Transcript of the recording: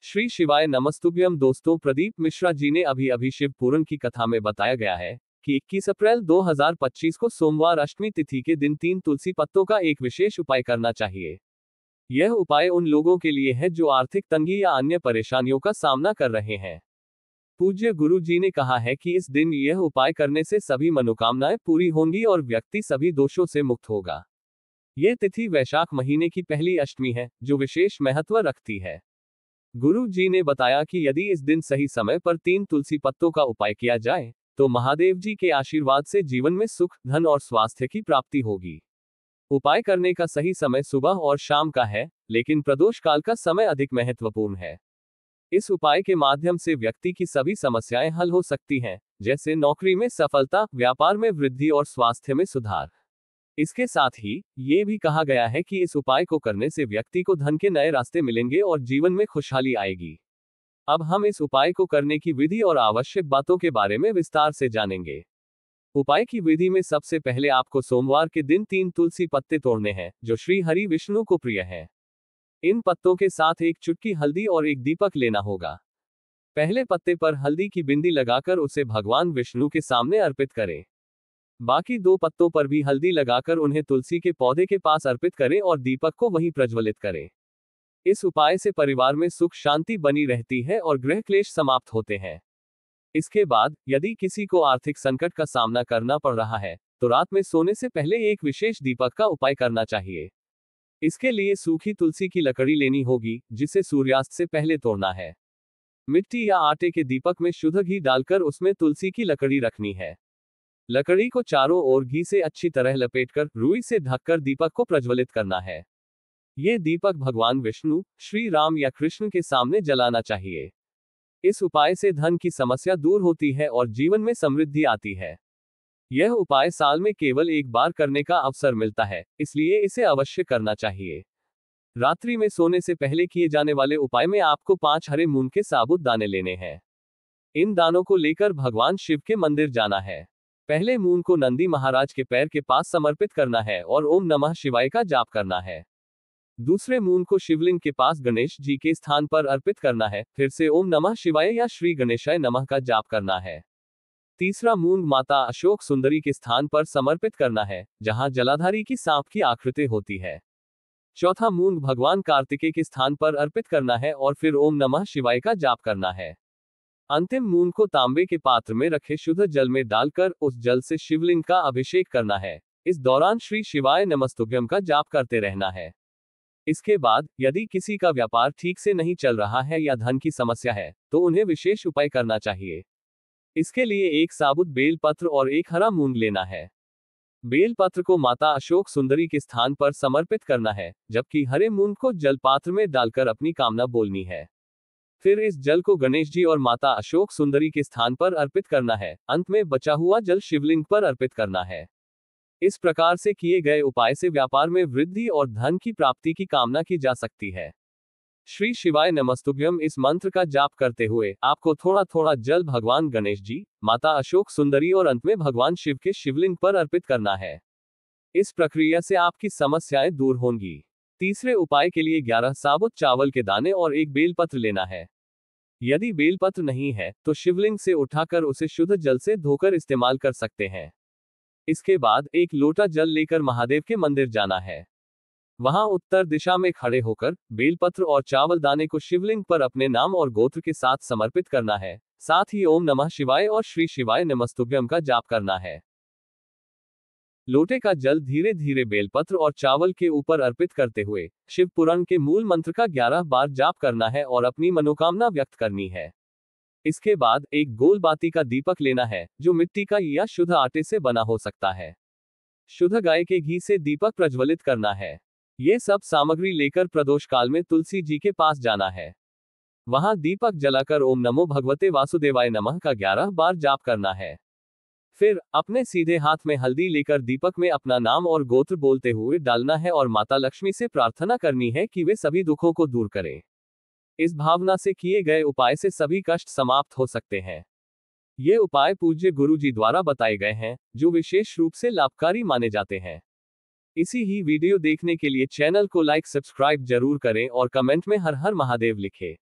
श्री शिवाय नमस्तुभ्यम। दोस्तों, प्रदीप मिश्रा जी ने अभी अभी शिव पुराण की कथा में बताया गया है कि 21 अप्रैल 2025 को सोमवार अष्टमी तिथि के दिन 3 तुलसी पत्तों का एक विशेष उपाय करना चाहिए। यह उपाय उन लोगों के लिए है जो आर्थिक तंगी या अन्य परेशानियों का सामना कर रहे हैं। पूज्य गुरु जी ने कहा है कि इस दिन यह उपाय करने से सभी मनोकामनाएं पूरी होंगी और व्यक्ति सभी दोषों से मुक्त होगा। यह तिथि वैशाख महीने की पहली अष्टमी है, जो विशेष महत्व रखती है। गुरु जी ने बताया कि यदि इस दिन सही समय पर 3 तुलसी पत्तों का उपाय किया जाए, तो महादेव जी के आशीर्वाद से जीवन में सुख, धन और स्वास्थ्य की प्राप्ति होगी। उपाय करने का सही समय सुबह और शाम का है, लेकिन प्रदोष काल का समय अधिक महत्वपूर्ण है। इस उपाय के माध्यम से व्यक्ति की सभी समस्याएं हल हो सकती हैं, जैसे नौकरी में सफलता, व्यापार में वृद्धि और स्वास्थ्य में सुधार। इसके साथ ही ये भी कहा गया है कि इस उपाय को करने से व्यक्ति को धन के नए रास्ते मिलेंगे और जीवन में खुशहाली आएगी। अब हम इस उपाय को करने की विधि और आवश्यक बातों के बारे में विस्तार से जानेंगे। उपाय की विधि में सबसे पहले आपको सोमवार के दिन 3 तुलसी पत्ते तोड़ने हैं, जो श्री हरि विष्णु को प्रिय है। इन पत्तों के साथ एक चुटकी हल्दी और एक दीपक लेना होगा। पहले पत्ते पर हल्दी की बिंदी लगाकर उसे भगवान विष्णु के सामने अर्पित करें। बाकी 2 पत्तों पर भी हल्दी लगाकर उन्हें तुलसी के पौधे के पास अर्पित करें और दीपक को वहीं प्रज्वलित करें। इस उपाय से परिवार में सुख शांति बनी रहती है और गृह क्लेश समाप्त होते हैं। इसके बाद यदि किसी को आर्थिक संकट का सामना करना पड़ रहा है, तो रात में सोने से पहले एक विशेष दीपक का उपाय करना चाहिए। इसके लिए सूखी तुलसी की लकड़ी लेनी होगी, जिसे सूर्यास्त से पहले तोड़ना है। मिट्टी या आटे के दीपक में शुद्ध घी डालकर उसमें तुलसी की लकड़ी रखनी है। लकड़ी को चारों ओर घी से अच्छी तरह लपेटकर रुई से ढककर दीपक को प्रज्वलित करना है। ये दीपक भगवान विष्णु, श्री राम या कृष्ण के सामने जलाना चाहिए। इस उपाय से धन की समस्या दूर होती है और जीवन में समृद्धि आती है। यह उपाय साल में केवल एक बार करने का अवसर मिलता है, इसलिए इसे अवश्य करना चाहिए। रात्रि में सोने से पहले किए जाने वाले उपाय में आपको 5 हरे मूंग के साबुत दाने लेने हैं। इन दानों को लेकर भगवान शिव के मंदिर जाना है। पहले मूंग को नंदी महाराज के पैर के पास समर्पित करना है और ओम नमः शिवाय का जाप करना है। दूसरे मूंग को शिवलिंग के पास गणेश जी के स्थान पर अर्पित करना है, फिर से ओम नमः शिवाय या श्री गणेशाय नमः का जाप करना है। तीसरा मूंग माता अशोक सुंदरी के स्थान पर समर्पित करना है, जहां जलाधारी की सांप की आकृति होती है। चौथा मूंग भगवान कार्तिकेय के स्थान पर अर्पित करना है और फिर ओम नमः शिवाय का जाप करना है। अंतिम मूंग को तांबे के पात्र में रखे शुद्ध जल में डालकर उस जल से शिवलिंग का अभिषेक करना है। इस दौरान श्री शिवाय नमस्तुभ्यम का जाप करते रहना है। इसके बाद यदि किसी का व्यापार ठीक से नहीं चल रहा है या धन की समस्या है, तो उन्हें विशेष उपाय करना चाहिए। इसके लिए एक साबुत बेल पत्र और एक हरा मूंग लेना है। बेल पत्र को माता अशोक सुंदरी के स्थान पर समर्पित करना है, जबकि हरे मूंग को जल पात्र में डालकर अपनी कामना बोलनी है। फिर इस जल को गणेश जी और माता अशोक सुंदरी के स्थान पर अर्पित करना है। अंत में बचा हुआ जल शिवलिंग पर अर्पित करना है। इस प्रकार से किए गए उपाय से व्यापार में वृद्धि और धन की प्राप्ति की कामना की जा सकती है। श्री शिवाय नमस्तुभ्यम इस मंत्र का जाप करते हुए आपको थोड़ा थोड़ा जल भगवान गणेश जी, माता अशोक सुंदरी और अंत में भगवान शिव के शिवलिंग पर अर्पित करना है। इस प्रक्रिया से आपकी समस्याएं दूर होंगी। तीसरे उपाय के लिए 11 साबुत चावल के दाने और एक बेलपत्र लेना है। यदि बेलपत्र नहीं है, तो शिवलिंग से उठाकर उसे शुद्ध जल से धोकर इस्तेमाल कर सकते हैं। इसके बाद एक लोटा जल लेकर महादेव के मंदिर जाना है। वहां उत्तर दिशा में खड़े होकर बेलपत्र और चावल दाने को शिवलिंग पर अपने नाम और गोत्र के साथ समर्पित करना है। साथ ही ओम नमः शिवाय और श्री शिवाय नमस्तुभ्यम का जाप करना है। लोटे का जल धीरे धीरे बेलपत्र और चावल के ऊपर अर्पित करते हुए शिव पुराण के मूल मंत्र का 11 बार जाप करना है और अपनी मनोकामना व्यक्त करनी है। इसके बाद एक गोल बाती का दीपक लेना है, जो मिट्टी का या शुद्ध आटे से बना हो सकता है। शुद्ध गाय के घी से दीपक प्रज्वलित करना है। ये सब सामग्री लेकर प्रदोष काल में तुलसी जी के पास जाना है। वहां दीपक जलाकर ओम नमो भगवते वासुदेवाय नमः का 11 बार जाप करना है। फिर अपने सीधे हाथ में हल्दी लेकर दीपक में अपना नाम और गोत्र बोलते हुए डालना है और माता लक्ष्मी से प्रार्थना करनी है कि वे सभी दुखों को दूर करें। इस भावना से किए गए उपाय से सभी कष्ट समाप्त हो सकते हैं। ये उपाय पूज्य गुरु जी द्वारा बताए गए हैं, जो विशेष रूप से लाभकारी माने जाते हैं। इसी ही वीडियो देखने के लिए चैनल को लाइक सब्सक्राइब जरूर करें और कमेंट में हर हर महादेव लिखें।